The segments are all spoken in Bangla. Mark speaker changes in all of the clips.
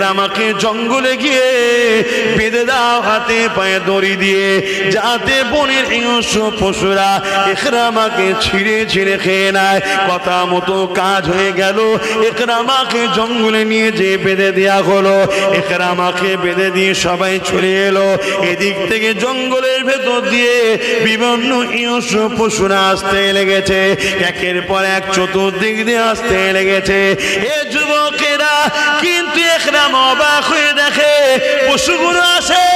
Speaker 1: ইকরামাকে জঙ্গলে গিয়ে বেঁধে দাও হাতে পায়ে দড়ি দিয়ে, যাতে বনের হিংস্র পশুরা ইকরামাকে ছিঁড়ে ছিঁড়ে খেয়ে নেয়। কথা মতো কাজ হয়ে গেল। ইকরামাকে জঙ্গলে নিয়ে যে বেঁধে দেয়া হলো। ইকরামাকে বেঁধে দিয়ে সবাই চলে এলো। এদিক থেকে জঙ্গলের ভেতর দিয়ে বিভিন্ন হিংস্র পশুরা আসতে লেগেছে, একের পর এক চতুর্দিক দিয়ে আসতে লেগেছে। এ যুবকেরা কিন্তু ইকরামা অবাক হয়ে দেখে পশুগুলো আসে,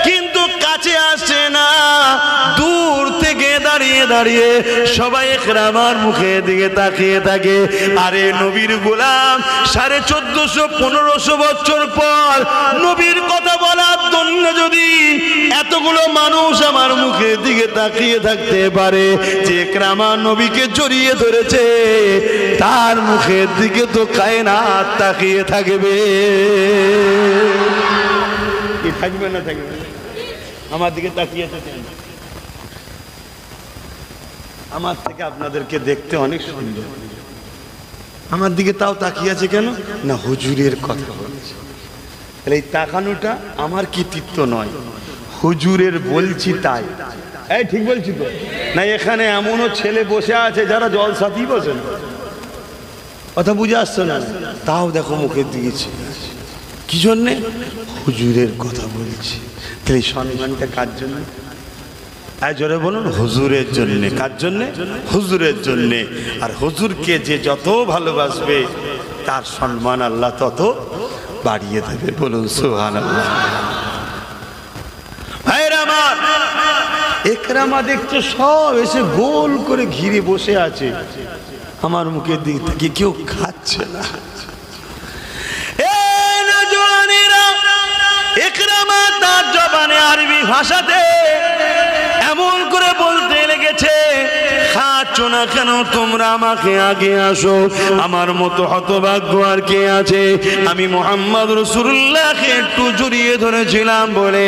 Speaker 1: কিন্তু কাছে আসছে না। দূর থেকে দাঁড়িয়ে দাঁড়িয়ে সবাই ইকরামার মুখের দিকে তাকিয়ে থাকে। আরে নবীর গোলাম, 1450-1500 বছর পর নবীর কথা বলার জন্য যদি এতগুলো মানুষ আমার মুখের দিকে তাকিয়ে থাকতে পারে, যে ইকরামা নবীকে জড়িয়ে ধরেছে, তার মুখের দিকে তো কায়নাত তাকিয়ে থাকবে। কি থাকবে না থাকবে? আমার দিকে তাকিয়ে থাকেন। আমার থেকে আপনাদেরকে দেখতে অনেক সুন্দর, আমার দিকে তাও তাকিয়ে আছে কেন না? হুজুরের কথা বলছে। এই তাকানোটা আমার কৃতিত্ব নয়, হুজুরের বলছি তাই। এই ঠিক বলছি তো না? এখানে এমনও ছেলে বসে আছে যারা জলসাতেই বসে না, কথা বুঝে আসছে না, তাও দেখো মুখের দিকে কি জন্যে? হুজুরের কথা বলছি। তাহলে সম্মানটা কার জন্য? জোরে বলুন, হুজুরের জন্যে। কার জন্যে? হুজুরের জন্যে। আর হুজুরকে যে যত ভালোবাসবে তার সম্মান আল্লাহ তত বাড়িয়ে দেবে। বলুন সুবহানাল্লাহ। ভাইরা আমার, ইকরামা দেখছো সব এসে গোল করে ঘিরে বসে আছে, আমার মুখের দিকে তাকিয়ে কেউ খাচ্ছে না। ইকরামা তার জবানে আরবি ভাষাতে এমন করে বলতে লেগেছে, খাচ্ছ না কেন তোমরা? আমাকে আগে আসো। আমার মতো হতভাগ্য আর কে আছে? আমি মুহাম্মদ রাসূলুল্লাহকে একটু জড়িয়ে ধরেছিলাম বলে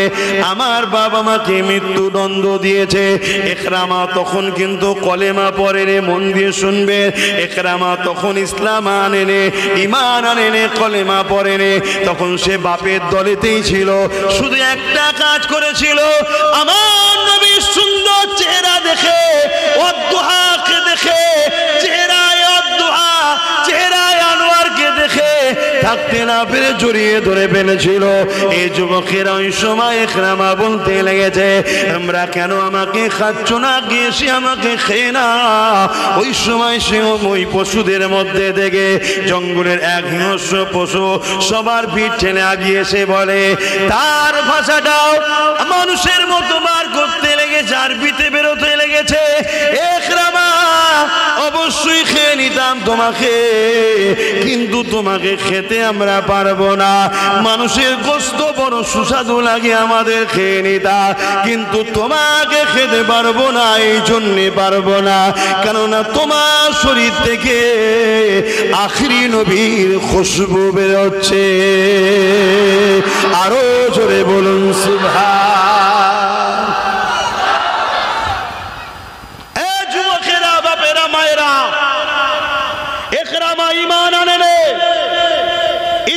Speaker 1: আমার বাবা মাকে মৃত্যুদণ্ড দিয়েছে। ইকরামা তখন কিন্তু কলেমা পড়েনি, মন দিয়ে শুনবে। ইকরামা তখন ইসলাম আনেনি, ঈমান আনেনি, কলেমা পড়েনি। তখন সে বাপের দলেতেই ছিল, শুধু একটা কাজ করেছিল, আমার নবীর সুন্দর চেহারা দেখে, ওয়াদ্দুহাকে দেখে, চেহারায় ওয়াদ্দুহা, চেহারায় আনোয়ারকে দেখে থাকতে না পেরে জড়িয়ে ধরে ফেলেছিল। এই যুবকেরা ওই সময় ইকরামা বলতে লেগেছে, আমরা কেন আমাকে খাচ্ছ না? গিয়েছি আমাকে খেয়ে না। ওই সময় সে ওই পশুদের মধ্যে দেখে জঙ্গলের এক হিংস্র পশু সবার ভিড় ঠেলে আগিয়ে এসে বলে, তার ভাষাটাও মানুষের মতো বার করতে লেগেছে, আরবিতে বেরোতে লেগেছে, ইকরামা অবশ্যই খেয়ে নিতাম তোমাকে, কিন্তু তোমাকে খেতে আমরা পারবো না। মানুষের গোশত বড় সুস্বাদু লাগে, আমাদের খেয়ে নিতাম, কিন্তু তোমাকে খেতে পারবো না। এই জন্যে পারবো না, কেননা তোমার শরীর থেকে আখিরি নবীর খুশবু বেরোচ্ছে। আরো জোরে বলুন সুবহান। এ যুবকেরা, বাপেরা, মায়েরা, ইকরামা ঈমান আনেনি,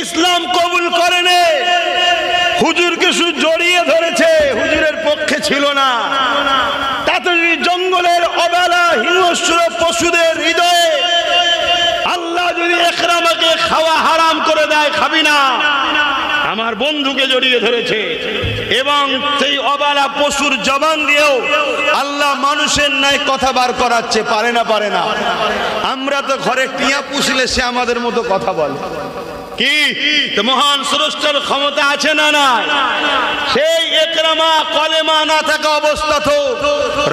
Speaker 1: ইসলাম কবুল করেনি, হুজুরকে শুধু জড়িয়ে ধরেছে, হুজুরের পক্ষে ছিল না। তাতে যদি জঙ্গলের অবেলা হিংস্র পশুদের হৃদয়ে আল্লাহ যদি ইকরামাকে খাওয়া হারাম করে দেয়, খাবি না, আমার বন্ধুকে জড়িয়ে ধরেছে, এবং সেই অবালা পশুর জবান দিয়েও আল্লাহ মানুষের ন্যায় কথা বার করাচ্ছে। পারে না? পারে না? আমরা তো ঘরে টিয়া পুষলে সে আমাদের মতো কথা বলে। কি মহান স্রষ্টার ক্ষমতা আছে না? না। সেই ইকরামা কলেমা না থাকা অবস্থা তো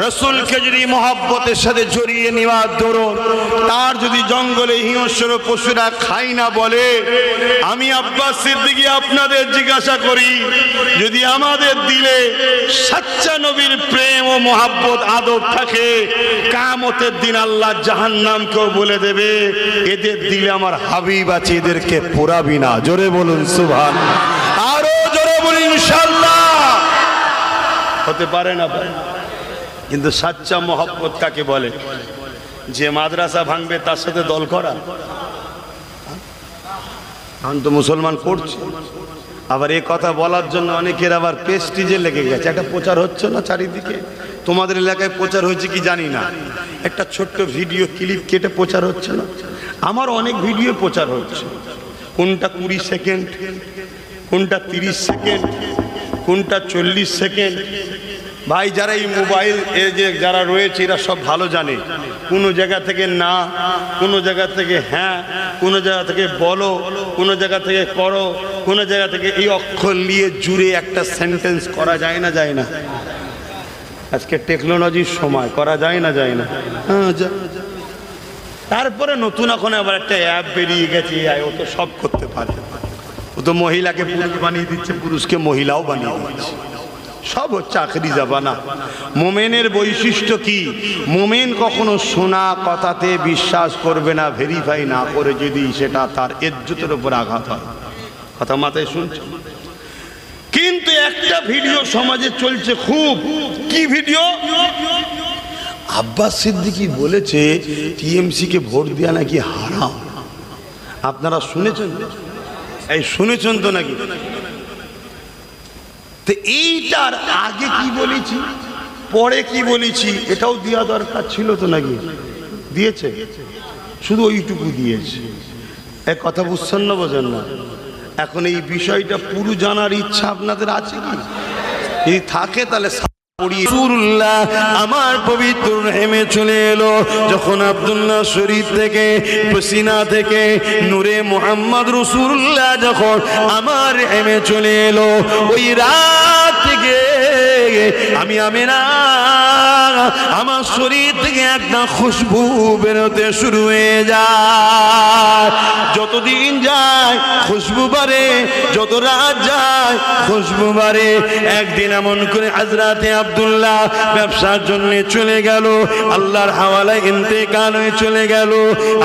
Speaker 1: রাসূলকে যদি মহব্বতের সাথে জড়িয়ে নেওয়ার দরুন তার যদি জঙ্গলে হিংস্র পশুরা খাই না বলে, আমি আব্বাস সিদ্দিকী আপনাদের জিজ্ঞাসা করি, যদি আমাদের দিলে সচ্চা নবীর প্রেম ও মহব্বত আদব থাকে, কিয়ামতের দিন আল্লাহ জাহান্নামকেও বলে দেবে, এদের দিলে আমার হাবিব আছে, এদেরকে পোড়াবি না। জোরে বলুন সুবহান। আরো জোরে বলুন ইনশাআল্লাহ। হতে পারে না? কিন্তু সচ্চা মহব্বত কাকে বলে? যে মাদ্রাসা ভাঙবে তার সাথে দল করা, এখন তো মুসলমান করছে। আবার এই কথা বলার জন্য অনেকের আবার প্রেস্টিজে লেগে গেছে। একটা প্রচার হচ্ছে না চারিদিকে, তোমাদের এলাকায় প্রচার হয়েছে কি জানি না, একটা ছোট্ট ভিডিও ক্লিপ কেটে প্রচার হচ্ছে না? আমার অনেক ভিডিও প্রচার হচ্ছে, কোনটা 20 সেকেন্ড, কোনটা 30 সেকেন্ড, কোনটা 40 সেকেন্ড। ভাই যারা এই মোবাইল যে যারা রয়েছে এরা সব ভালো জানে, কোনো জায়গা থেকে না, কোনো জায়গা থেকে হ্যাঁ, কোনো জায়গা থেকে বলো, কোনো জায়গা থেকে করো, কোনো জায়গা থেকে এই অক্ষর নিয়ে জুড়ে একটা সেন্টেন্স করা যায় না, যায় না? আজকে টেকনোলজির সময়, করা যায় না, যায় না? হ্যাঁ, তারপরে নতুন এখন আবার একটা অ্যাপ বেরিয়ে গেছে, ও তো সব করতে পারে। ও তো মহিলাকে পুরুষ বানিয়ে দিচ্ছে, পুরুষকে মহিলাও বানিয়ে দিচ্ছে, সব হচ্ছে আখেরি জামানা। মোমেনের বৈশিষ্ট্য কি? মোমেন কখনো শোনা কথাতে বিশ্বাস করবে না, ভেরিফাই না করে, যদি সেটা তার ইজ্জতের উপর আঘাত হয়। কথা মাথায় শুনছে? কিন্তু একটা ভিডিও সমাজে চলছে খুব, কি ভিডিও? আব্বাস সিদ্দিকী বলেছে টিএমসি কে ভোট দেওয়া নাকি হারাম। আপনারা শুনেছেন? এই শুনেছেন তো নাকি? তো এইটার আগে কি বলেছি, পরে কি বলেছি, এটাও দেওয়া দরকার ছিল তো নাকি? দিয়েছে? শুধু ওইটুকু দিয়েছে। এক কথা বুঝছেন না, বোঝেন না? এখন এই বিষয়টা পুরো জানার ইচ্ছা আপনাদের আছে কি? যদি থাকে তাহলে রাসূলুল্লাহ আমার পবিত্র হেমে চলে এলো, যখন আব্দুল্লাহ শরীফ থেকে পসিনা থেকে নূরে মুহাম্মদ রাসূলুল্লাহ যখন আমার হেমে চলে এলো, ওই রাত থেকে আমি আমিনা আমার শরীর থেকে একটা খুশবু বেরোতে শুরু হয়ে যায়। যতদিন যায় খুশবু বাড়ে, যত রাত যায় খুশবু বাড়ে। একদিন এমন করে হযরতে আব্দুল্লাহ ব্যবসার জন্য চলে গেল, আল্লাহর হাওয়ালায় ইন্তেকাল হয়ে চলে গেল।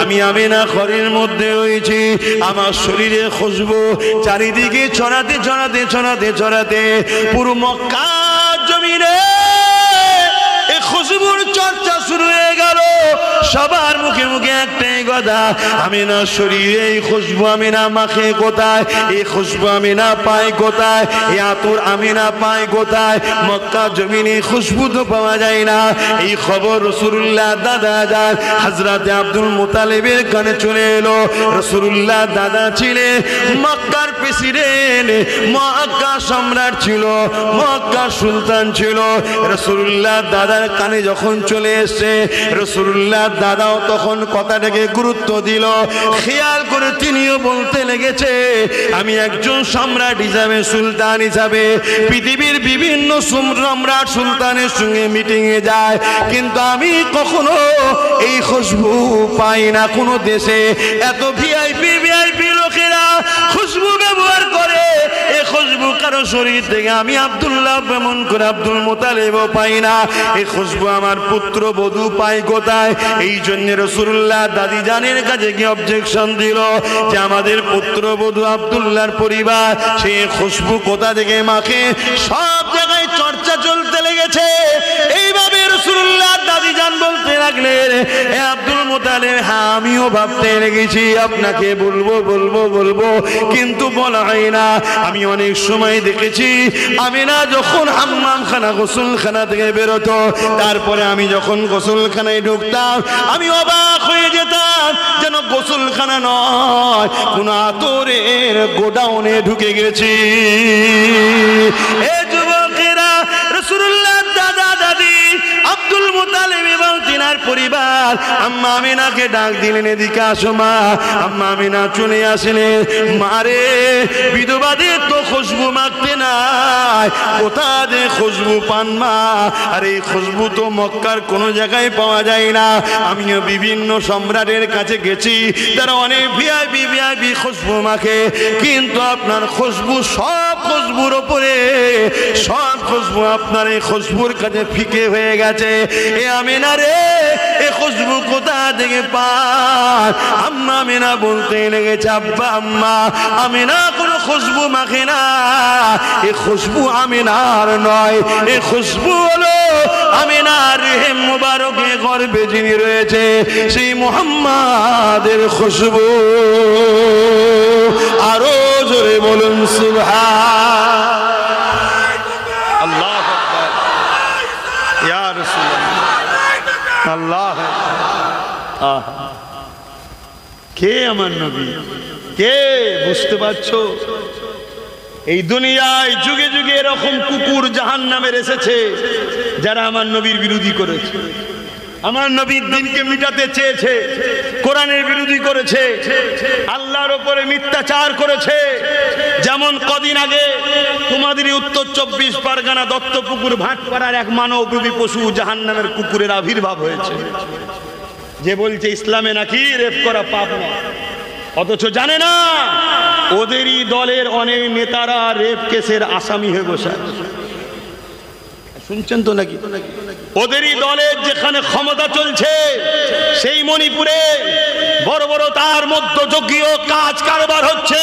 Speaker 1: আমি আমিনা ঘরের মধ্যে রয়েছি, আমার শরীরে খুশবু চারিদিকে ছড়াতে ছড়াতে ছড়াতে ছড়াতে পুরো মক্কা জমিনে এই খুশবুর চর্চা শুরু হয়ে গেল। সবার মুখে মুখে একটাই কথা, আমিনা শরীরে এই খুশবু আমিনা মাখে কোথায়, এই খুশবু আমিনা পায় কোথায়, এই আতর আমিনা পায় কোথায়? মক্কা জমিনে খুশবু তো পাওয়া যায় না। এই খবর রাসূলুল্লাহ দাদা যান হযরতে আব্দুল মুতালিবের কানে চলে এলো। রাসূলুল্লাহ দাদা ছিলেন মক্কার প্রেসিডেন্ট, মক্কা সম্রাট ছিল, মক্কা সুলতান ছিল। রাসূলুল্লাহ দাদার কানে যখন চলে এসেছে, রাসূলুল্লাহ দাদাও তখন কথাটাকে গুরুত্ব দিল, খেয়াল করে তিনিও বলতে লেগেছে, আমি একজন সম্রাট হিসাবে, সুলতান হিসাবে পৃথিবীর বিভিন্ন সম্রাট সুলতানের সঙ্গে মিটিংয়ে যায়, কিন্তু আমি কখনো এই খুশবু পাই না। কোনো দেশে এত ভিআইপি লোকেরা খুশবু ব্যবহার করে, এই খুশবু কারো শরীর থেকে আমি আব্দুল্লাহ এমন করে আব্দুল মুতালিবও পাই না। এই খুশবু আমার পুত্র বধূ পাই কোথায়? এই জন্য রাসূলুল্লাহ দাদি জানের কাছে কি অবজেকশন দিল যে আমাদের পুত্র বধূ আব্দুল্লাহর পরিবার সেই খুশবু কোথা থেকে মাখে। সব জায়গায় চর্চা চলতে লেগেছে। এইভাবে রাসূলুল্লাহ দাদি জান বলতে লাগলেন, হে আব্দুল মুতালিব, হ্যাঁ আমিও ভাবতে লেগেছি আপনাকে বলবো বলবো বলবো, কিন্তু বলা হয় না। আমি অনেক সময় দেখেছি আমিনা যখন হাম্মামখানা গোসলখানা থেকে বেরোতো, তারপরে আমি যখন গোসলখানায় ঢুকতাম আমি অবাক হয়ে যেতাম, যেন গোসলখানা নয় কোন আতরের গোডাউনে ঢুকে গেছি। এ যুবকেরা, রাসূলুল্লাহ দাদা দাদি আব্দুল মুতালিব এবং তিনার পরিবার আম্মা আমিনাকে ডাক দিলেন, এদিকে আসো মা। আম্মা আমিনা চলে আসলেন। মারে, বিধবাদের তো খুশবু মাখতে নাই, কোথা যে খুশবু পান মা? আর এই খুশবু তো মক্কার কোনো জায়গায় পাওয়া যায় না। আমিও বিভিন্ন সম্রাটের কাছে গেছি, তারা অনেক ভিআইপি খুশবু মাখে, কিন্তু আপনার খুশবু সব খুশবুর ওপরে, সব খুশবু আপনার এই খুশবুর কাছে ফিকে হয়ে গেছে। এ আমিনা রে, এ খুশবু কোথা থেকে পায়? আম্মা আমিনা বলতে লেগেছে, আব্বা আম্মা, আমিনা কোনো খুশবু মাখে না, এই খুশবু আমিনার নয়, এই খুশবু হলো আমিনার রেহেম মুবারকে গর্ভে যিনি রয়েছে সেই মুহাম্মাদের খুশবু। আরো জোরে বলুন সুবহান আল্লাহু আকবার, ইয়া রাসূলুল্লাহ, আল্লাহ। কে আমার নবী? কে? বুঝতে পারছো? এই দুনিয়ায় যুগে যুগে এরকম কুকুর জাহান্নামের এসেছে যারা আমার নবীর বিরোধী করেছে, আমার নবীর দিনকে মিটাতে চেয়েছে, কোরআনের বিরোধী করেছে, আল্লাহর উপরে মিথ্যাচার করেছে। যেমন কদিন আগে তোমাদের উত্তর 24 পরগনা দত্তপুকুর ভাটপাড়ার এক মানবরূপী পশু জাহান্নামের কুকুরের আবির্ভাব হয়েছে, যে বলছে ইসলামে নাকি রেপ করা পাপ না, অথচ জানে না ওদেরই দলের অনেক নেতারা রেপ কেসের আসামি হয়ে বসে আছে। শুনছেন তো নাকি? ওদেরই দলের যেখানে ক্ষমতা চলছে সেই মণিপুরে বড় বড় তার মধ্যযুগীয় কাজ কারবার হচ্ছে।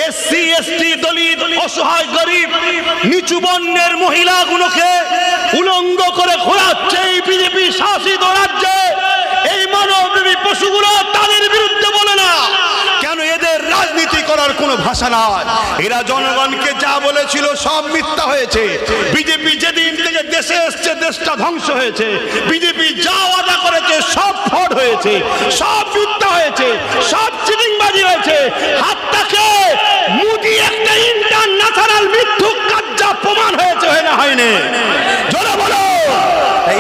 Speaker 1: এসসি এসটি দলিত অসহায় গরিব নিচু বর্ণের মহিলাগুলোকে উলঙ্গ করে ঘোরাচ্ছে এই বিজেপি শাসিত রাজ্যে। এই মানবরূপী পশুগুলো তাদের বিরুদ্ধে বলে না কেন? এদের রাজনীতি করার কোনো ভাষা নাই। এরা জনগণকে যা বলেছিল সব মিথ্যা হয়েছে। বিজেপি যেদিন থেকে দেশে এসছে দেশটা ধ্বংস হয়েছে। বিজেপি যা ওয়াদা করেছে সব ফ্রড হয়েছে, সব মিথ্যা হয়েছে, সব চিটিংবাজি হয়েছে। হাতটাকে মোদি একটা ইন্টারন্যাশনাল মিথ্যুক কার্যা প্রমাণ হয়েছে, হয় না হয়নি? জোরে বলো।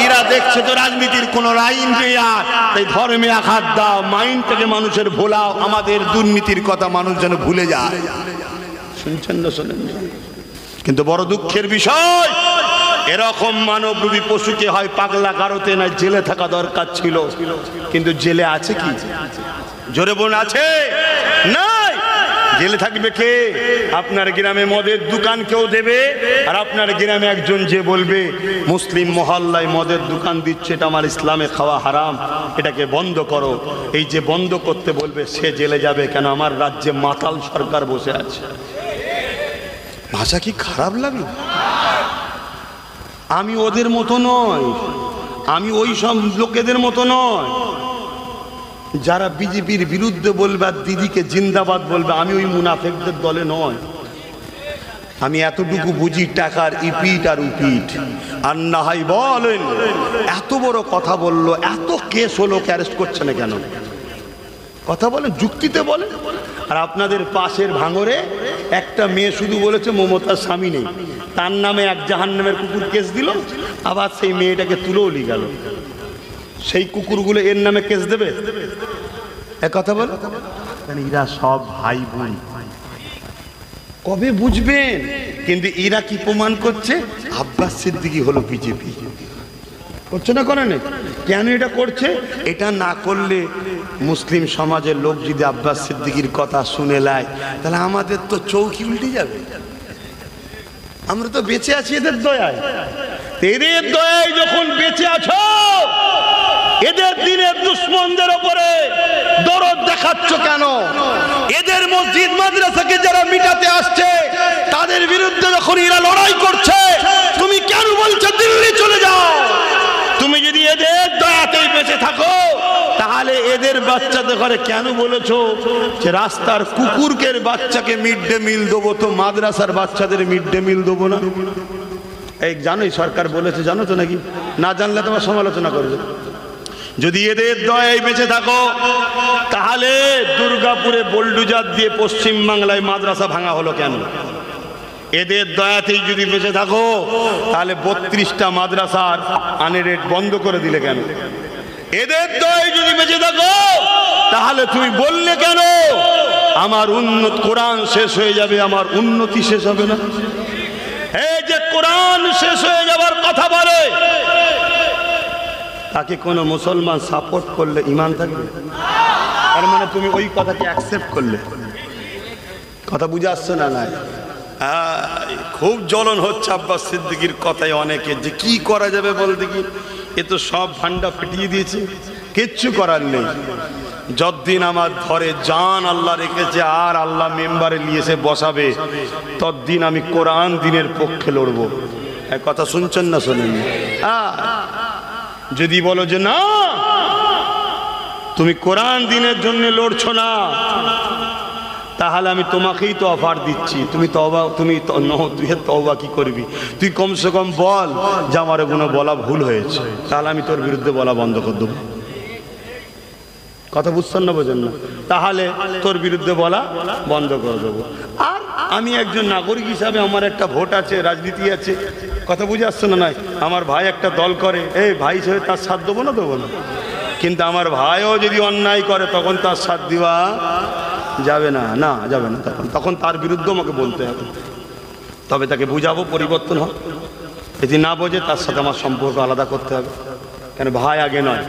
Speaker 1: এরা দেখছে তো রাজনীতির কোন লাইন নেই, আর তাই ধর্মে আঘাত দাও, মাইন্ড থেকে মানুষের ভোলাও, আমাদের দুর্নীতির কথা মানুষ যেন ভুলে যায়। শুনছেন না? শোনেন? কিন্তু বড় দুঃখের বিষয়, এরকম মানবরূপী পশুকে হয় পাগলা গারোতে না জেলে থাকা দরকার ছিল, কিন্তু জেলে আছে কি? জোরে বোন আছে? নাই। জেলে থাকবে কে? আপনার গ্রামে মদের দোকান কেউ দেবে, আর আপনার গ্রামে একজন যে বলবে মুসলিম মহল্লায় মদের দোকান দিচ্ছে, এটা আমার ইসলামে খাওয়া হারাম, এটাকে বন্ধ করো, এই যে বন্ধ করতে বলবে সে জেলে যাবে। কেন? আমার রাজ্যে মাতাল সরকার বসে আছে। ভাষা কি খারাপ লাগলো? আমি ওদের মতো নয়, আমি ওই সব লোকেদের মতো নয় যারা বিজেপির বিরুদ্ধে বলবে আর দিদিকে জিন্দাবাদ বলবে। আমি ওই মুনাফেকদের দলে নয়। আমি এতটুকু বুঝি টাকার ইপিট আর উপিট। আর না হয় বলেন এত বড় কথা বললো, এত কেস হলো, অ্যারেস্ট করছে না কেন? কথা বলেন, যুক্তিতে বলেন। আর আপনাদের পাশের ভাঙরে একটা মেয়ে শুধু বলেছে মমতার স্বামী নেই, তার নামে এক জাহান্নামের কুকুর কেস দিল, আবার সেই মেয়েটাকে তুলেও নিয়ে গেল। সেই কুকুরগুলো এর নামে কেস দেবে? এক কথা বল। এরা সব ভাই বোন, কবে বুঝবেন? কিন্তু এরা কি প্রমাণ করছে? আব্বাস সিদ্দিকী হলো বিজেপি। করছে না? করে না? কেন এটা করছে? এটা না করলে মুসলিম সমাজের লোক যদি আব্বাস সিদ্দিকীর কথা শুনে নেয়, তাহলে আমাদের তো চৌকি উল্টে যাবে। আমরা তো বেঁচে আছি এদের দয়ায়। এদের দয়ায় যখন বেঁচে আছো, এদের দিনের দুশ্মনদের উপরে দরদ দেখাচ্ছ কেন? এদের মসজিদ মাদ্রাসাকে যারা মিটাতে আসছে তাদের বিরুদ্ধে যখন এরা লড়াই করছে, তুমি কেন বলছো দিল্লি চলে যাও? তুমি যদি এদের দয়াতেই বেঁচে থাকো, তাহলে এদের বাচ্চাদের ঘরে কেন বলেছো যে রাস্তার কুকুরকে বাচ্চাকে মিড ডে মিল দেবো, তো মাদ্রাসার বাচ্চাদের মিড ডে মিল দেবো না? এই জানোই সরকার বলেছে, জানো তো নাকি? না জানলে তোমার সমালোচনা করবে। যদি এদের দয়ায় বেঁচে থাকো, তাহলে দুর্গাপুরে বোলডুজার দিয়ে পশ্চিম বাংলায় মাদ্রাসা ভাঙা হলো কেন? এদের দয়াতেই যদি বেঁচে থাকো, তাহলে 32টা মাদ্রাসার আনরেট বন্ধ করে দিলে কেন? এদের দয়ায় যদি বেঁচে থাকো, তাহলে তুমি বললে কেন আমার কোরআন শেষ হয়ে যাবে, আমার উন্নতি শেষ হবে না? এই যে কোরআন শেষ হয়ে যাবার কথা বলে, তাকে কোনো মুসলমান সাপোর্ট করলে ঈমান থাকবে? তার মানে তুমি ওই কথাকে অ্যাকসেপ্ট করলে। কথা বুঝে আসছে না? নাই। খুব জ্বলন হচ্ছে আব্বাস সিদ্দিকীর কথায় অনেকে, যে কি করা যাবে বলতে কি, এ তো সব ভান্ডা ফেটিয়ে দিয়েছে, কিচ্ছু করার নেই। যতদিন আমার ধরে জান আল্লাহ রেখেছে আর আল্লাহ মেম্বারে নিয়ে এসে বসাবে, ততদিন আমি কোরআন দিনের পক্ষে লড়বো। এক কথা শুনছেন না শোনেন? যদি বলো যে না তুমি কোরআন দিনের জন্য লড়ছো না, তাহলে আমি তোমাকেই তো অফার দিচ্ছি। তুমি তওবা, তুই তওবা কি করবি? তুই কমসে কম বল যে আমার এগুলো বলা ভুল হয়েছে, তাহলে আমি তোর বিরুদ্ধে বলা বন্ধ করে দেবো। কথা বুঝছেন না, বোঝেন না? তাহলে তোর বিরুদ্ধে বলা বন্ধ করে দেবো। আর আমি একজন নাগরিক হিসাবে আমার একটা ভোট আছে, রাজনীতি আছে। কথা বুঝে আসছে না? নাই আমার ভাই একটা দল করে, এই ভাই হিসেবে তার সাথ দেবো না? দেবো না। কিন্তু আমার ভাইও যদি অন্যায় করে তখন তার সাথ দেওয়া যাবে না, না যাবে না। তখন তার বিরুদ্ধে আমাকে বলতে হবে, তবে তাকে বুঝাবো পরিবর্তন হবে। যদি না বোঝে তার সাথে আমার সম্পর্ক আলাদা করতে হবে। কেন ভাই আগে নয়,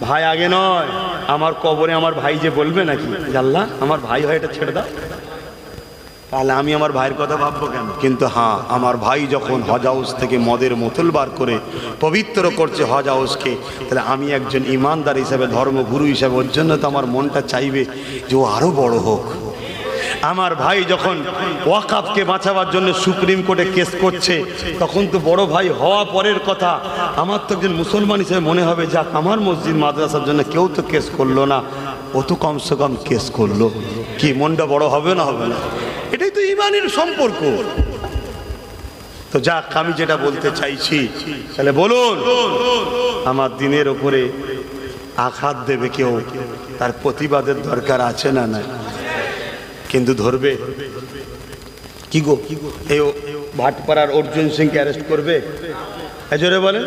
Speaker 1: ভাই আগে নয়। আমার কবরে আমার ভাই যে বলবে নাকি আল্লাহ আমার ভাই হয় এটা ছেড়ে দাও, তাহলে আমি আমার ভাইয়ের কথা ভাববো কেন? কিন্তু হ্যাঁ, আমার ভাই যখন হজ হাউস থেকে মদের বোতল বার করে পবিত্র করছে হজ হাউসকে, তাহলে আমি একজন ইমানদার হিসাবে, ধর্মগুরু হিসাবে, ওর জন্য তো আমার মনটা চাইবে যে ও আরো বড় হোক। আমার ভাই যখন ওয়াকাফকে বাঁচাবার জন্য সুপ্রিম কোর্টে কেস করছে, তখন তো বড় ভাই হওয়া পরের কথা। আমার তো একজন মুসলমান হিসেবে মনে হবে, যাক আমার মসজিদ মাদ্রাসার জন্য কেউ তো কেস করলো না, ও তো কমসে কম কেস করলো। কি মনটা বড় হবে না? হবে না? এটাই তো ইমানের সম্পর্ক। তো যাক, আমি যেটা বলতে চাইছি, তাহলে বলুন, আমার দিনের ওপরে আঘাত দেবে কেউ, তার প্রতিবাদের দরকার আছে না? নাই। কিন্তু ধরবে কি গো? এই ভাটপাড়ার অর্জুন সিংকে অ্যারেস্ট করবে? জোরে বলেন।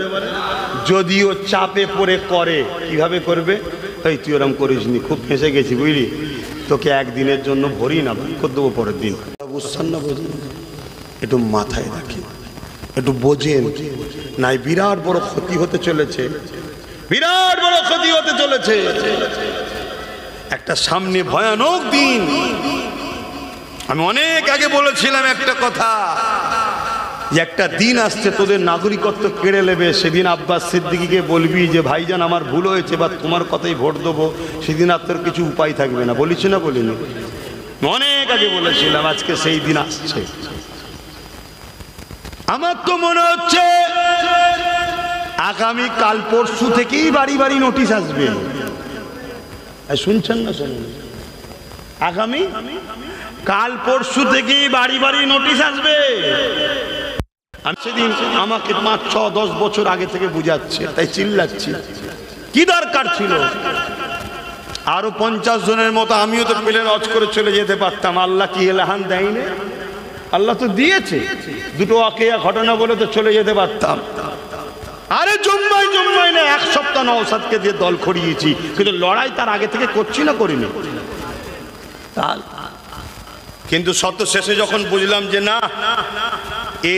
Speaker 1: যদিও চাপে পড়ে করে, কিভাবে করবে? এই তুই ওরম করিসনি, খুব ফেঁসে গেছি বুঝলি, তোকে একদিনের জন্য ভরি না করে দেবো পরের দিন। বুঝছেন না? বোঝেন? একটু মাথায় রাখেন, একটু বোঝেন, নাই বিরাট বড় ক্ষতি হতে চলেছে, বিরাট বড় ক্ষতি হতে চলেছে। একটা সামনে ভয়ানক দিন। আমি অনেক আগে বলেছিলাম একটা কথা, যে একটা দিন আসছে তোদের নাগরিকত্ব কেড়ে নেবে। সেদিন আব্বাস সিদ্দিকীকে বলবি যে ভাইজান আমার ভুল হয়েছে, বা তোমার কথাই ভোট দেবো, সেদিন আর তোর কিছু উপায় থাকবে না। বলেছি না বলিনি? অনেক আগে বলেছিলাম, আজকে সেই দিন আসছে। আমার তো মনে হচ্ছে আগামী কাল পরশু থেকেই বাড়ি বাড়ি নোটিশ আসবে। শুনছেন না? শুনুন, আগামী কাল পরশু থেকেই বাড়ি বাড়ি নোটিশ আসবে। আমি সেদিন আমাকে 5-6-10 বছর আগে থেকে বুঝাচ্ছে, তাই চিল্লাচ্ছি। কি দরকার ছিল? আরো 50 জনের মতো আমিও তো প্লেন লঞ্চ করে চলে যেতে পারতাম। আল্লাহ কি এলাহান দেয়নি? আল্লাহ তো দিয়েছে। দুটো অকেয়া ঘটনা বলে তো চলে যেতে পারতাম। আরে জম্মাই না, 1 সপ্তাহ নওশাদকে দিয়ে দল খড়িয়েছি, কিন্তু লড়াই তার আগে থেকে করছি না, করিনি। কিন্তু শত শেষে যখন বুঝলাম যে না,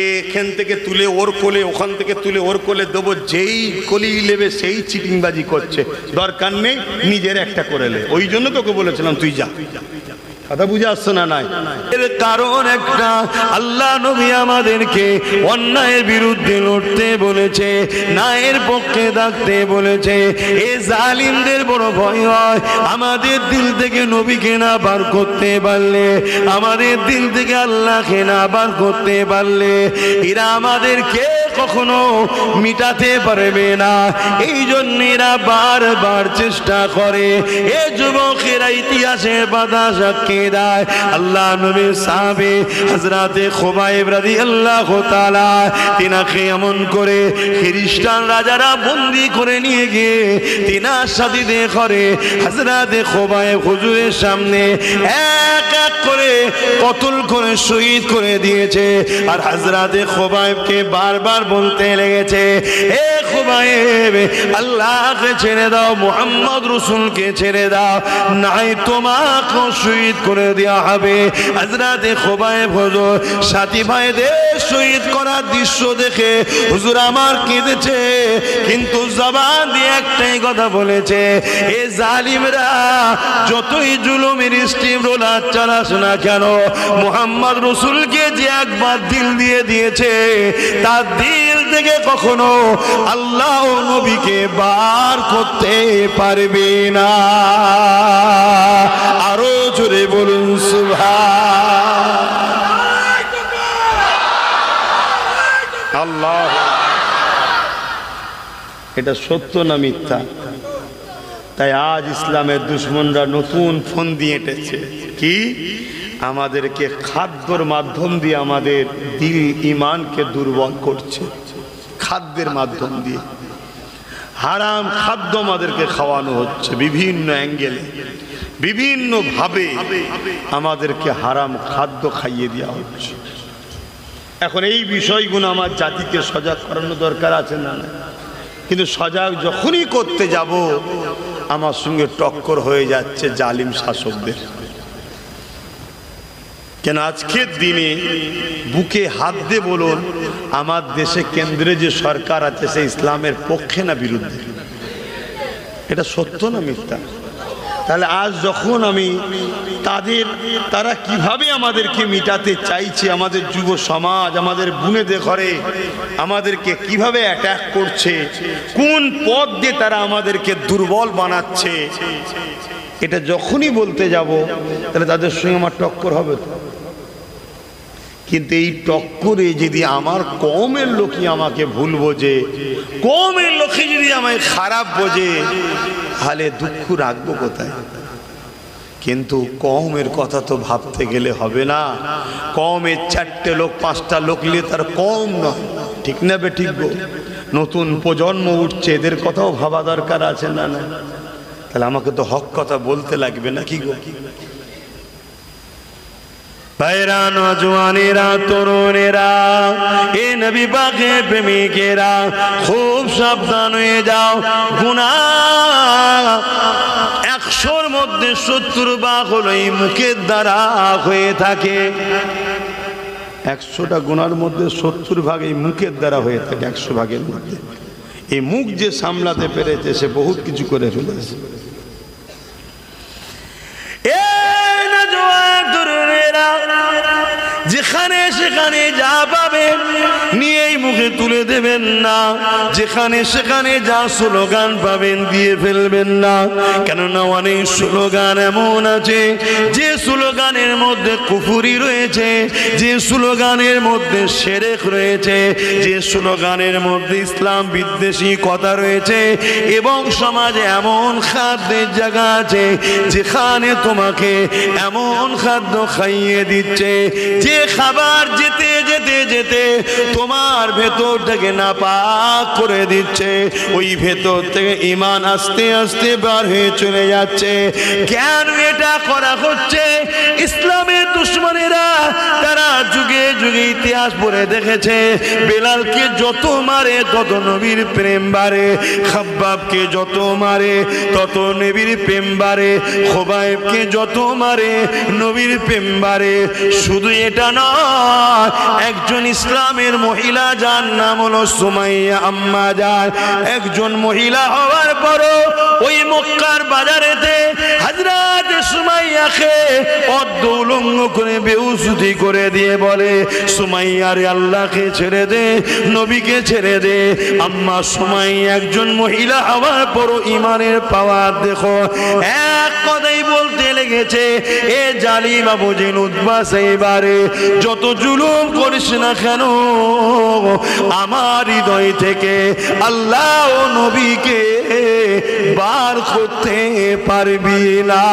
Speaker 1: এখান থেকে তুলে ওর কোলে, ওখান থেকে তুলে ওর কোলে দেবো, যেই কলি নেবে সেই চিটিংবাজি করছে, দরকার নেই, নিজের একটা করে নে। ওই জন্য তোকে বলেছিলাম তুই যা। কথা বুঝে আসছো না? নাই। এর কারণ একটা, আল্লাহ নবী আমাদেরকে অন্যায়ের বিরুদ্ধে লড়তে বলেছে, ন্যায়ের পক্ষে থাকতে বলেছে। এই জালিমদের বড় ভয় হয়, আমাদের দিল থেকে নবীকে না বার করতে পারলে, আমাদের দিল থেকে আল্লাহকে না বার করতে পারলে, এরা আমাদেরকে কখনো মিটাতে পারবে না। এই জন্য এরা বারবার চেষ্টা করে। এ যুবকেরা ইতিহাসের পাতা সাক্ষী দেয়, আল্লাহ নবীর সাহাবী হযরতে খুবাইব রাদিয়াল্লাহু তাআলা, তিনাকে এমন করে খ্রিস্টান রাজারা বন্দী করে নিয়ে গিয়ে তিনার সাথীদের করে হযরতে খুবাইব হুজুরের সামনে এক এক করে কতল করে শহীদ করে দিয়েছে। আর হযরতে খুবাইবকে বারবার বলতে লেগেছে, এ খুবাইব, আল্লাহকে ছেড়ে দাও, মুহাম্মদ রাসূলকে ছেড়ে দাও, নাই তোমাকে শহীদ করে দেওয়া হবে। হযরতে খুবাইব হুজুর সাথী ভাইদের শহীদ করার দৃশ্য দেখে হুজুর আমার কেঁদেছে, কিন্তু জবান দিয়ে একটাই কথা বলেছে, এ জালিমরা যতই জুলুমের স্টিম রোলার চালাস না কেন, মুহাম্মদ রাসূলকে যে একবার দিল দিয়ে দিয়েছে, তার দিল থেকে কখনো আল্লাহ ও নবীকে বার করতে পারবে না। আরো জোরে বলুন সুবহানাল্লাহ। এটা সত্য না মিথ্যা? তাই আজ ইসলামের দুশমনরা নতুন ফোন দিয়ে এঁটেছে কি, আমাদেরকে খাদ্যর মাধ্যম দিয়ে আমাদের দিল ইমানকে দুর্বল করছে। খাদ্যের মাধ্যম দিয়ে হারাম খাদ্য আমাদেরকে খাওয়ানো হচ্ছে, বিভিন্ন অ্যাঙ্গেলে বিভিন্ন ভাবে আমাদেরকে হারাম খাদ্য খাইয়ে দেওয়া হচ্ছে। এখন এই বিষয়গুলো আমার জাতিকে সজাগ করানো দরকার আছে না? কিন্তু সজাগ যখনই করতে যাব আমার সঙ্গে টক্কর হয়ে যাচ্ছে জালিম শাসকদের। কেন আজকের দিনে বুকে হাত দিয়ে বলুন, আমার দেশে কেন্দ্রে যে সরকার আছে সে ইসলামের পক্ষে না বিরুদ্ধে? এটা সত্য না মিথ্যা? তাহলে আজ যখন আমি তারা কিভাবে আমাদেরকে মিটাতে চাইছে, আমাদের যুব সমাজ, আমাদের বুনেদের ঘরে আমাদেরকে কিভাবে অ্যাটাক করছে, কোন পথ দিয়ে তারা আমাদেরকে দুর্বল বানাচ্ছে, এটা যখনই বলতে যাব তাহলে তাদের সঙ্গে আমার টক্কর হবে তো। কিন্তু এই টক্করে যদি আমার কওমের লোকই আমাকে ভুল বোঝে, কওমের লোকই যদি আমায় খারাপ বোঝে, তাহলে দুঃখ রাখবো কোথায়? কিন্তু কওমের কথা তো ভাবতে গেলে হবে না। কওমের 4টে লোক 5টা লোক নিয়ে তার কম নয়, ঠিক না বে ঠিক গো? নতুন প্রজন্ম উঠছে, এদের কথাও ভাবা দরকার আছে না? না তাহলে আমাকে তো হক কথা বলতে লাগবে নাকি গো? ভাইরা, নওজওয়ানেরা, তরুণেরা, এ নবী পাকের প্রেমিকেরা, খুব সাবধান হয়ে যাও। গুনাহ 100-র মধ্যে 70 ভাগ হলো এই মুখের দ্বারা হয়ে থাকে। 100টা গুনার মধ্যে 70 ভাগ এই মুখের দ্বারা হয়ে থাকে। 100 ভাগের মধ্যে এই মুখ যে সামলাতে পেরেছে সে বহুত কিছু করে ফেলেছে। যেখানে সেখানে যা পাবেন নিয়েই মুখে তুলে দেবেন না, যেখানে সেখানে যা স্লোগান পাবেন দিয়ে ফেলবেন না। কেননা অনেক স্লোগান এমন আছে যে স্লোগানের মধ্যে কুফরি রয়েছে, যে স্লোগানের মধ্যে শিরক রয়েছে, যে স্লোগানের মধ্যে ইসলাম বিদ্বেষী কথা রয়েছে। এবং সমাজে এমন খাদ্যের জায়গা আছে যেখানে তোমাকে এমন খাদ্য খাইয়ে দিচ্ছে যে খাবার যেতে যেতে যেতে তোমার ভেতরটাকে নাপাক করে দিচ্ছে। ওই ভেতর থেকে ঈমান আস্তে আস্তে বার হয়ে চলে যাচ্ছে। কেন এটা করা হচ্ছে? ইসলামের দুশমনেরা তারা যুগে যুগে ইতিহাস পড়ে দেখেছে, বেলালকে যত মারে তত নবীর প্রেম বাড়ে, খাব্বাবকে যত মারে তত নবীর প্রেম বাড়ে, খোবাইবকে যত মারে নবীর প্রেম বাড়ে। শুধু এটা নয়, একজন ইসলামের মহিলা যার নাম হলো সুমাইয়া আম্মা জান, একজন মহিলা হওয়ার পরও ওই মক্কার বাজারেতে হযরত সুমাইয়াকে অর্ধ উলঙ্গ করে বেহুশি করে দিয়ে বলে, সুমাইয়া রে, আল্লাহকে ছেড়ে দে, নবীকে ছেড়ে দে। আম্মা সুমাইয়া একজন মহিলা হওয়ার পরও ইমানের পাওয়ার দেখো। এক কথাই বলতে লেগেছে, এ জালিম আবু জেহেল উতবা সেইবারে যত জুলুম করিস না কেন, আমার হৃদয় থেকে আল্লাহ ও নবীকে বার করতে পারবি না।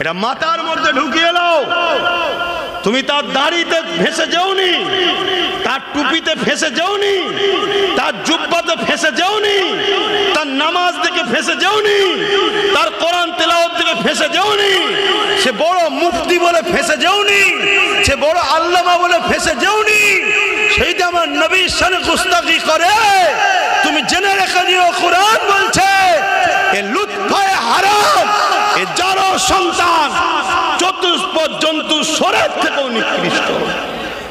Speaker 1: এটা মাথার মধ্যে ঢুকিয়ে নাও। তুমি তার দাড়িতে ফেসে যাওনি, তার টুপিতে ফেসে যাওনি, তার জুব্বাতে ফেসে যাওনি, তার নামাজ দেখে ফেসে যাওনি, তার কোরআন তেলাওয়াত দেখে ফেসে যাওনি, সে বড় মুফতি বলে ফেসে যাওনি, সে বড় আল্লামা বলে ফেসে যাওনি। সেইটা আমার নবীর শানে গুস্তাখি করে। তুমি জেনে রেখে দিও, কোরআন বলছে এ লুৎফায়ে হারাম, এ যারো সন্তান চতুষ্পদ জন্তু সরের থেকেও নিকৃষ্ট।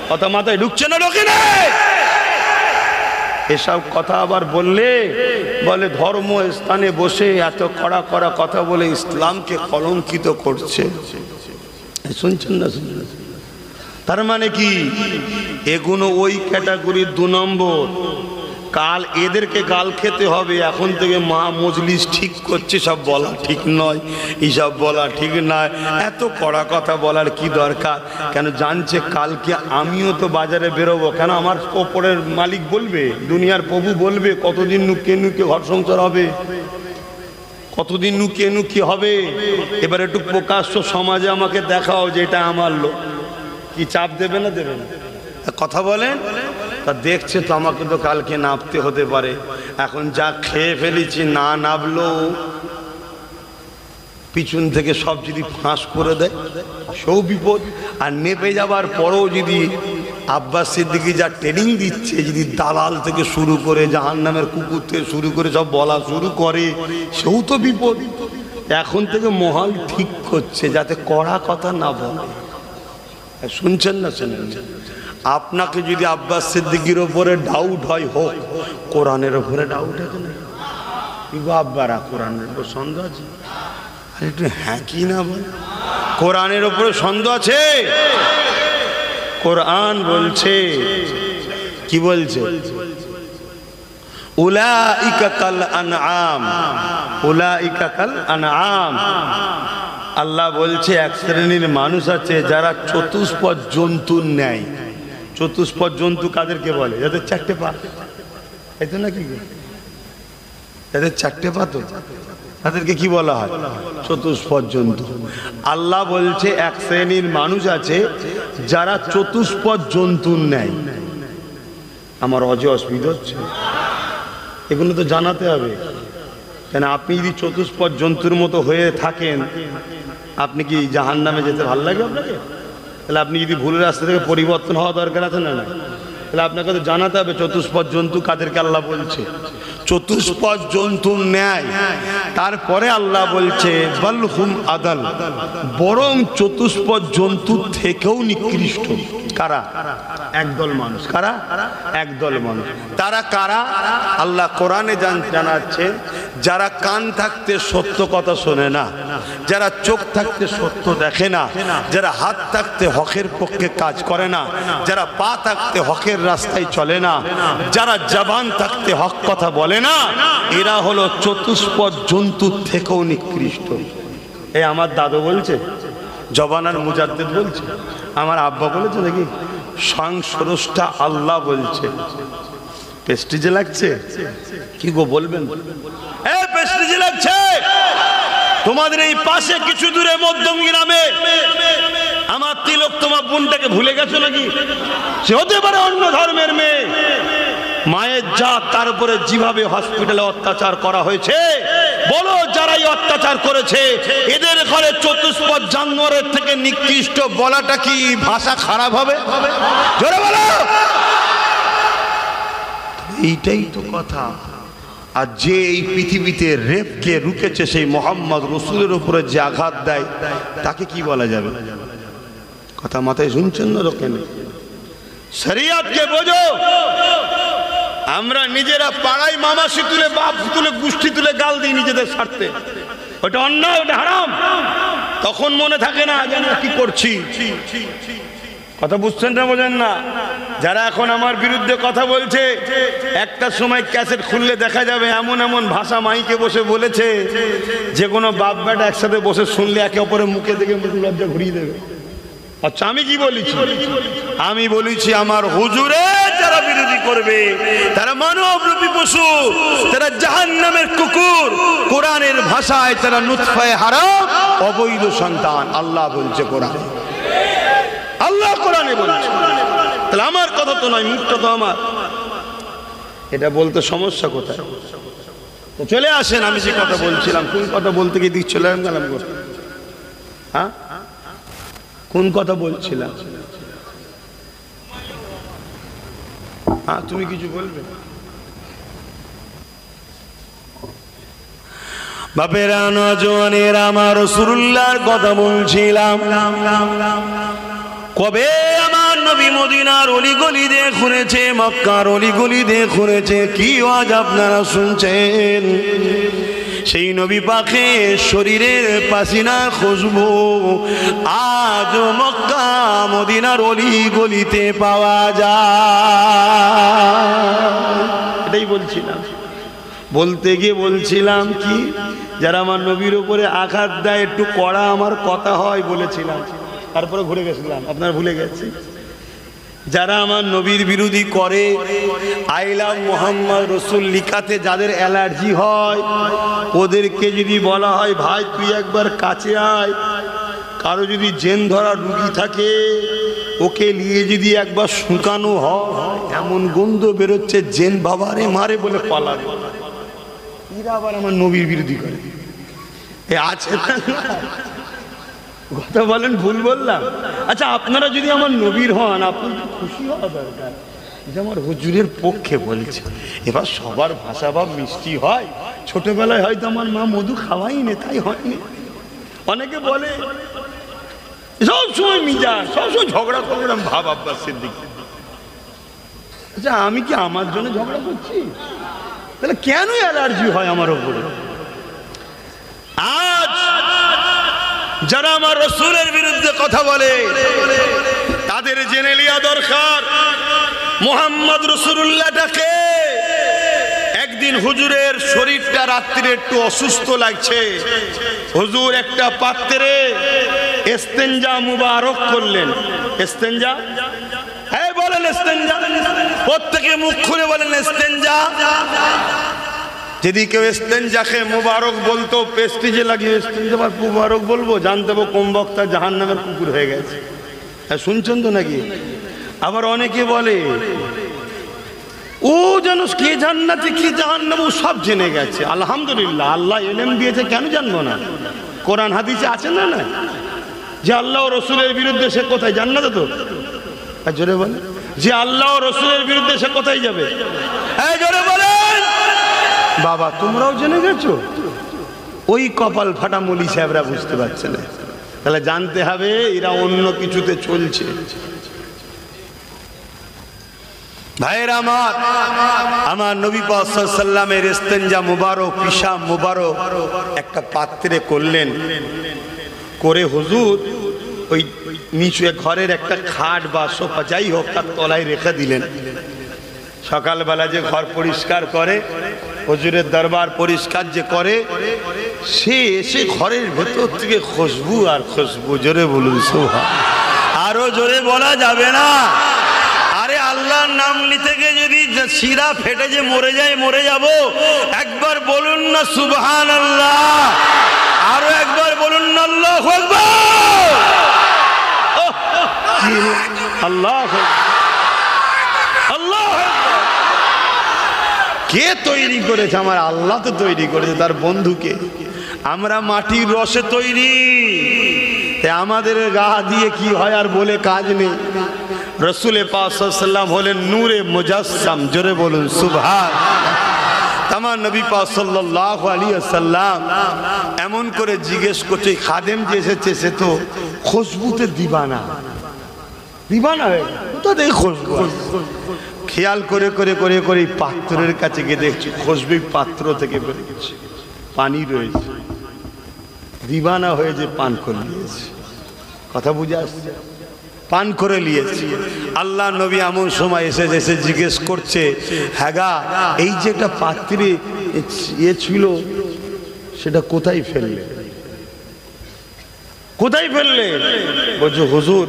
Speaker 1: কথা মাথায় ঢুকছে না ঢোকে না? এসব কথা আবার বললে বলে ধর্ম স্থানে বসে এত কড়া কড়া কথা বলে ইসলামকে কলঙ্কিত করছে। শুনছেন না? শুনছেন? তার মানে কি এগুলো ওই ক্যাটাগরি 2 নম্বর। কাল এদেরকে গাল খেতে হবে। এখন থেকে মা মজলিস ঠিক করছে, সব বলা ঠিক নয়, এইসব বলা ঠিক নয়। এত কড়া কথা বলার কি দরকার? কেন জানছে কালকে আমিও তো বাজারে বেরোবো। কেন আমার ওপরের মালিক বলবে, দুনিয়ার প্রভু বলবে কতদিন নুকিয়ে নুকিয়ে ঘর সংসার হবে, কতদিন নুকিয়ে নুকিয়ে হবে। এবার একটু প্রকাশ্য সমাজে আমাকে দেখাও যে এটা আমার লোক। কি চাপ দেবে না দেবে না? কথা বলেন। তা দেখছে তো আমাকে তো কালকে নাবতে হতে পারে। এখন যা খেয়ে ফেলেছি, না নাবলেও পিছন থেকে সব যদি ফাঁস করে দেয় সেও বিপদ। আর নেপে যাবার পরেও যদি আব্বাস সিদ্দিকী যা ট্রেনিং দিচ্ছে, যদি দালাল থেকে শুরু করে জাহান্নামের কুকুর থেকে শুরু করে সব বলা শুরু করে, সেও তো বিপদ। এখন থেকে মহল ঠিক করছে যাতে কড়া কথা না বলে। শুনছেন না? শুনেন। আপনাকে যদি আব্বাস সিদ্দিকীর ওপরে ডাউট হয়, হোক। কোরআনের ওপরে ডাউট আছে না? আব্বারা কোরআনের উপর সন্দেহ আছে? একটু হ্যাঁ কি না বল। কোরআনের উপরে সন্দেহ আছে? কোরআন বলছে, কি বলছে? উলাইকা কাল আনআম, উলাইকা কাল আনআম। আল্লাহ বলছে এক শ্রেণীর মানুষ আছে যারা চতুষ্পদ জন্তুর ন্যায়। চতুষ্পদ জন্তু কাদেরকে বলে? যাদের 4টে পা। এই তো নাকি যাদের 4টে পা, তো তাদেরকে কি বলা হয়? চতুষ্পদ জন্তু। আল্লাহ বলছে এক শ্রেণীর মানুষ আছে যারা চতুষ্পদ জন্তুর ন্যায়। আমার অসুবিধা হচ্ছে, এগুলো তো জানাতে হবে। কেন আপনি যদি চতুষ্পদ জন্তুর মতো হয়ে থাকেন, আপনি কি জাহান্নামে যেতে ভালো লাগে আপনাকে? তাহলে আপনি যদি ভুল রাস্তা থেকে পরিবর্তন হওয়া দরকার আছে না? তাহলে আপনাকে তো জানাতে হবে চতুষ্পদ জন্তু কাদেরকে আল্লাহ বলছে, চতুষ্পদ জন্তুর ন্যায়। তারপরে আল্লাহ বলছে বালহুম আদাল, বরং চতুষ্পদ জন্তুর থেকেও নিকৃষ্ট। কারা? একদল মানুষ। কারা? একদল মানুষ। তারা কারা? আল্লাহ কোরআনে জানাচ্ছে, যারা কান থাকতে সত্য কথা শোনে না, যারা চোখ থাকতে সত্য দেখে না, যারা হাত থাকতে হকের পক্ষে কাজ করে না, যারা পা থাকতে হকের রাস্তায় চলে না, যারা জবান থাকতে হক কথা বলে না, এরা হলো চতুষ্পদ জন্তুর থেকেও নিকৃষ্ট। এই আমার দাদু বলছে, জবানার মুজাদ্দিদ বলছে, আমার আব্বা বলেছে নাকি, সংস্রষ্টা আল্লাহ বলছে। প্রেস্টিজে লাগছে? কি গো বলবেন? প্রেস্টিজে লাগছে? তোমাদের এই পাশে কিছু দূরে মধ্যম গ্রামে আমার তিলক তোমার বোনটাকে ভুলে গেছো নাকি? সে হতে পারে অন্য ধর্মের মেয়ে। মায়ের জাত, তার উপরে যেভাবে হসপিটালে অত্যাচার করা হয়েছে, বলো যারাই অত্যাচার করেছে এদের ঘরে চতুষ্পদ জানোয়ারের থেকে নিকৃষ্ট বলাটা কি ভাষা খারাপ হবে? জোরে বলো। এইটাই তো কথা। আর যে এই পৃথিবীতে রেপকে রুখেছে, সেই মোহাম্মদ রসুলের উপরে যে আঘাত দেয়, তাকে কি বলা যাবে? কথা মাথায় শুনছেন না? লোকেন শরিয়তকে বোঝো। আমরা নিজেরা পাড়ায় মামাসি তুলে, বাপ তুলে, গোষ্ঠী তুলে গাল দিই নিজেদের স্বার্থে। ওটা অন্যায়, ওটা হারাম। তখন মনে থাকে না যেন কি করছি। কথা বুঝছেন না? বোঝেন না? যারা এখন আমার বিরুদ্ধে কথা বলছে, একটা সময় ক্যাসেট খুললে দেখা যাবে এমন এমন ভাষা মাইকে বসে বলেছে, যে কোনো বাপ বেটা একসাথে বসে শুনলে একে অপরের মুখে দেখে মুখ লজ্জা ঘুরিয়ে দেবে। আচ্ছা আমি কি বলেছি? আমি বলেছি আমার হুজুরে যারা বিরোধী করবে তারা মানবরূপী পশু, তারা জাহান্নামের কুকুর। কোরআনের ভাষায় তারা নুতফায়ে হারাম, অবৈধ সন্তান। আল্লাহ বলছে কোরআনে, আল্লাহ কোরআনে বলছে। তাহলে আমার কথা তো নয়, মুখটা তো আমার। এটা বলতে সমস্যা কোথায়? চলে আসেন, আমি যে কথা বলছিলাম, কোন কথা বলতে গিয়ে দিক চলে গেলাম? হ্যাঁ, কোন কথা বলছিলাম? হ্যাঁ, তুমি কিছু বলবে? বাপেরা, নজওয়ানের, আমার রাসূলুল্লাহর কথা বলছিলাম। কবে আমার নবী মদিনার অলিগলি দিয়ে ঘুরেছে, মক্কার অলিগলি দিয়ে ঘুরেছে। কি আজ আপনারা শুনছেন? সেই নবী পাকের শরীরের পাসিনা খুশবু আজ মক্কা মদিনার অলি গলিতে পাওয়া যায়। এটাই বলছিলাম, বলতে গিয়ে বলছিলাম কি, যারা আমার নবীর উপরে আঘাত দেয় একটু কড়া আমার কথা হয় বলেছিলাম, তারপরে ভুলে গেছিলাম, আপনারা ভুলে গেছি। যারা আমার নবীর বিরোধী করে, আই লাভ মোহাম্মদ রসুল লিখাতে যাদের অ্যালার্জি হয়, ওদেরকে যদি বলা হয় ভাই তুই একবার কাছে আয়, কারো যদি জেন ধরা রুগী থাকে ওকে নিয়ে যদি একবার শুকানো হয়, এমন গন্ধ বেরোচ্ছে জেন বাবারে মারে বলে পালাবে। এরা আবার আমার নবীর বিরোধী করে, এ আছে কথা বলেন, ভুল বললাম? আচ্ছা আপনারা যদি আমার নবীর হন, আপনার খুশি হওয়া দরকার যে আমার হুজুরের পক্ষে বলছে। এবার সবার ভাষা ভাব মিষ্টি হয়, ছোটবেলায় হয়তো আমার মা মধু খাওয়াইনি তাই হয়নি। অনেকে বলে সবসময় মিজা, সবসময় ঝগড়া করলাম ভাব আব্বাসের দিকে। আচ্ছা আমি কি আমার জন্য ঝগড়া করছি? তাহলে কেন অ্যালার্জি হয় আমার ওপরে? আজ যারা আমার রসুলের বিরুদ্ধে কথা বলে তাদের জেনে লিয়া দরকার মুহাম্মদ রাসূলুল্লাহটাকে। একদিন হুজুরের শরীরটা রাত্রিরে একটু অসুস্থ লাগছে, হুজুর একটা পাত্রে ইস্তেঞ্জা মুবারক করলেন। ইস্তেঞ্জা, হ্যাঁ বলেন ইস্তেঞ্জা, প্রত্যেকে মুখ খুলে বলেন ইস্তেঞ্জা। যদি কেউ ইস্তেঞ্জাকে মুবারক বলতো, পেস্টিজে লাগিয়ে ইস্তেঞ্জা মুবারক বলবো, জানতে হবে কোন বক্তা জাহান্নামের কুকুর হয়ে গেছে। হ্যাঁ শুনছেন তো নাকি? আবার অনেকে বলে ও যেন কে জান্নাতে কি জাহান্নাম ও সব জেনে গেছে। আলহামদুলিল্লাহ, আল্লাহ ইলম দিয়েছে, কেন জানবো না? কোরআন হাদিসে আছে না না যে আল্লাহ ও রসুলের বিরুদ্ধে সে কোথায়? জান্নাতে তো। জোরে বলে, যে আল্লাহ ও রসুলের বিরুদ্ধে সে কোথায় যাবে? হ্যাঁ জোরে বলেন। বাবা তোমরাও জেনে গেছো, ওই কপাল ফাটা মলি সাহেবরা বুঝতে পারছে না। তাহলে জানতে হবে এরা অন্য কিছুতে চলছে। ভাইয়ের আমার, আমার নবী পাক সাল্লাল্লাহু আলাইহি ওয়াসাল্লামের ইস্তেঞ্জা মুবারক, পিশাব মুবারক একটা পাত্রে করলেন, করে হুজুর ওই নিচে ঘরের একটা খাট বা সোফা যাই হোক তার তলায় রেখে দিলেন। সকালবেলা যে ঘর পরিষ্কার করে, হুজুরের দরবার পরিষ্কার যে করে, সে এসে ঘরের ভেতর থেকে খুশবু আর খুশবু। জোরে বলুন সুবহানাল্লাহ। আরো জোরে বলা যাবে না? আরে আল্লাহর নাম নিতে গিয়ে যদি শিরা ফেটে যে মরে যায়, মরে যাব। একবার বলুন না সুবহানাল্লাহ, আরো একবার বলুন না আল্লাহু আকবার। আল্লাহ আল্লাহ কে তৈরি করেছে? আমার আল্লাহ তো তৈরি করেছে, তার বন্ধুকে। আমরা মাটির রসে তৈরি, আমাদের গা দিয়ে কি হয় আর বলে কাজ নেই। রসুল পাক সাল্লাল্লাহু আলাইহি ওয়াসাল্লাম হলেন নূরে মুজাসসাম। জোরে বলুন সুবহানাল্লাহ। আমার নবী পাক সাল্লাল্লাহু আলাইহি ওয়াসাল্লাম এমন করে জিজ্ঞেস করছে, খাদেম যে এসেছে সে তো খুশবুতে দিবানা, দিবানা হয়ে কোথা থেকে খুশবু? খেয়াল করে করে করে করে পাত্রের কাছে গিয়ে দেখছি খুশবু পাত্র থেকে বেরিয়েছে, পানি রয়েছে, দিবানা হয়ে যে পান করে নিয়েছে। কথা বুঝে আসছে? পান করে নিয়েছে। আল্লাহ নবী এমন সময় এসে এসে জিজ্ঞেস করছে, হ্যাঁ গা এই যে একটা পাত্রে এ ছিল সেটা কোথায় ফেললে? কোথায় ফেললে? বলছে হুজুর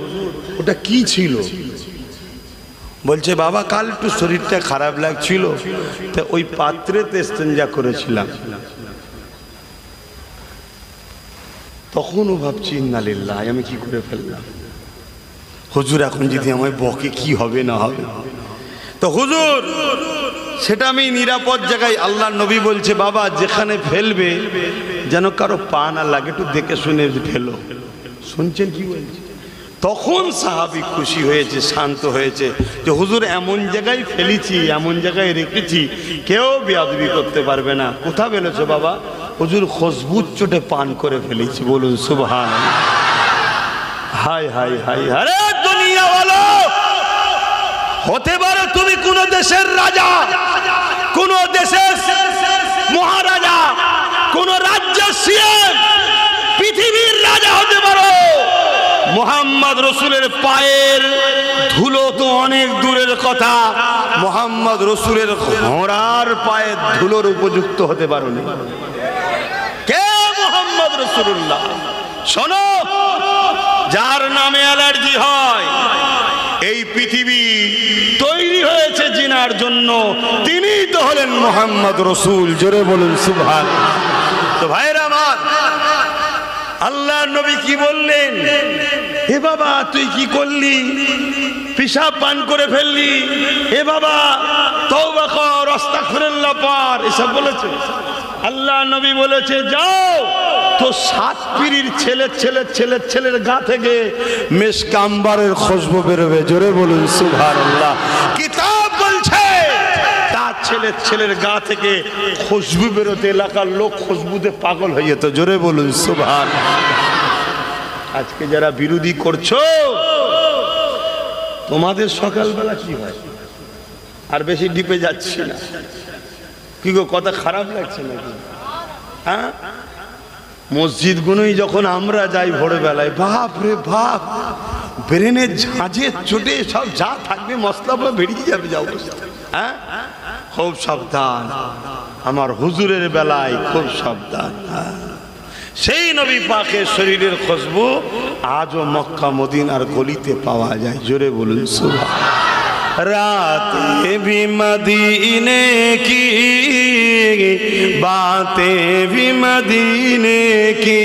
Speaker 1: ওটা কি ছিল? বলছে বাবা কাল একটু শরীরটা খারাপ লাগছিল, তা ওই পাত্রেতে ইস্তেঞ্জা করেছিলাম। তখনও ভাবছি ইন্না লিল্লাহি, আমি কি করে ফেললাম? হুজুর এখন যদি আমায় বকে কি হবে না হবে? তো হুজুর সেটা আমি নিরাপদ জায়গায়, আল্লাহ নবী বলছে বাবা যেখানে ফেলবে যেন কারো পা না লাগে, একটু দেখে শুনে ফেলো। শুনছেন কি বলছে? তখন সাহাবী খুশি হয়েছে, শান্ত হয়েছে যে হুজুর এমন জায়গায় ফেলেছি, এমন জায়গায় রেখেছি কেউ বেয়াদবি করতে পারবে না। কোথা ফেলেছো বাবা? হুজুর খুশবুর চোটে পান করে ফেলেছি। বলুন সুবহানাল্লাহ। হাই হাই হাই, আরে দুনিয়া বলো, হতে পারে তুমি কোন দেশের রাজা, কোন দেশের মহারাজা, কোন রাজ্যের সিএম, পৃথিবীর রাজা হতে পারো, মোহাম্মদ রসুলের পায়ের ধুলো তো অনেক দূরের কথা, মোহাম্মদ রসুলের ঘোড়ার পায়ের ধুলোর উপযুক্ত হতে পারোনি। কে মোহাম্মদ রসুল্লাহ? শোনো, যার নামে অ্যালার্জি হয়, এই পৃথিবী তৈরি হয়েছে জিনার জন্য, তিনি তো হলেন মোহাম্মদ রসুল। জোরে বলুন সুবহান। তো ভাইরা আমার, আল্লাহ নবী কি বললেন? হে বাবা, তুই কি করলি? পিশাব পান করে ফেললি, হে বাবা তওবা কর, আস্তাগফিরুল্লাহ পড়, এসব বলেছে। আল্লাহ নবী বলেছে, যাও তো সাত পীরের ছেলের গা থেকে মেশক আম্বারের খুশবু বেরোবে। জোরে বলুন সুবহানাল্লাহ। কিতাব বলছে তার ছেলের গা থেকে খুশবু বেরোতে এলাকার লোক খুশবুতে পাগল হয়ে যেত। জোরে বলুন সুবহানাল্লাহ। আজকে যারা বিরোধী করছো, তোমাদের সকালবেলা কি হয়? আর বেশি ডিপে যাচ্ছি না, কি গো, কথা খারাপ লাগছে নাকি? হ্যাঁ, মসজিদ গুলোই যখন আমরা যাই ভোরবেলায়, বাপ রে বাপ, ব্রেনের ঝাঁঝে চোটে সব যা থাকবে মশলা বেরিয়ে যাবে। যাও, হ্যাঁ, খুব সাবধান, আমার হুজুরের বেলায় খুব সাবধান। সেই নবী পাকের শরীরের খুশবু আজও মক্কা মদিনার গলিতে পাওয়া যায়। জোরে বলুন সুবহান। रातें भी मदीने की, बातें भी मदीने की,